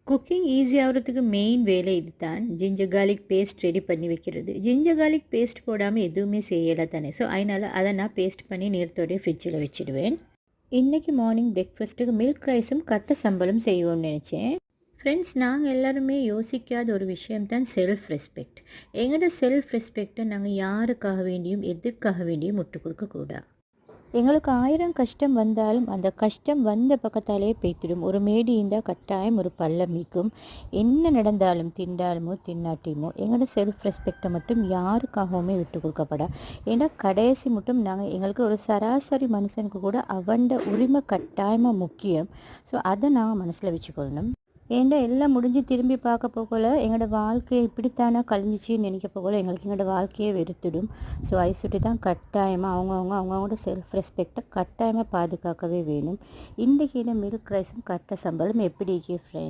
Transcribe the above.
Cooking easy ஆகுறதுக்கு main வேலை இது தான். ஜிஞ்சர் கார்லிக் பேஸ்ட் ரெடி பண்ணி வைக்கிறது. ஜிஞ்சர் கார்லிக் பேஸ்ட் போடாமல் எதுவுமே செய்யலை தானே. ஸோ அதனால் அதை நான் பேஸ்ட் பண்ணி நேரத்தோடைய ஃப்ரிட்ஜில் வச்சுடுவேன். இன்றைக்கி மார்னிங் பிரேக்ஃபாஸ்ட்டுக்கு மில்க் ரைஸும் கட்ட சம்பளம் செய்வோம்னு நினச்சேன். ஃப்ரெண்ட்ஸ், நாங்கள் எல்லாருமே யோசிக்காத ஒரு விஷயம் தான் செல்ஃப் ரெஸ்பெக்ட். எங்களோட செல்ஃப் ரெஸ்பெக்டை நாங்கள் யாருக்காக வேண்டியும் எதுக்காக வேண்டியும் விட்டு கொடுக்கக்கூடாது. எங்களுக்கு 1000 கஷ்டம் வந்தாலும் அந்த கஷ்டம் வந்த பக்கத்தாலே பேய்த்திடும். ஒரு மேடி இருந்தால் கட்டாயம் ஒரு பள்ளம் மீக்கும். என்ன நடந்தாலும் திண்டாலுமோ தின்னாட்டியுமோ எங்களோட செல்ஃப் ரெஸ்பெக்டை மட்டும் யாருக்காகவுமே விட்டு கொடுக்கப்படா. ஏன்னா கடைசி மட்டும் நாங்கள் எங்களுக்கு ஒரு சராசரி மனுஷனுக்கு கூட அவண்ட உரிமை கட்டாயமாக முக்கியம். ஸோ அதை நாங்கள் மனசில் வச்சுக்கொள்ளணும். ஏன்டா எல்லாம் முடிஞ்சு திரும்பி பார்க்க போகல எங்களோட வாழ்க்கையை இப்படித்தானே கழிஞ்சிச்சின்னு நினைக்க போகல எங்களுக்கு எங்களோட வாழ்க்கையே வெறுத்துடும். ஸோ அதை சுட்டி தான் கட்டாயமாக அவங்கவுங்களோட செல்ஃப் ரெஸ்பெக்டை கட்டாயமாக பாதுகாக்கவே வேணும். இன்றைக்கியில் மில்க் ரைஸும் கட்ட சம்பளம் எப்படி ஃப்ரெண்ட்?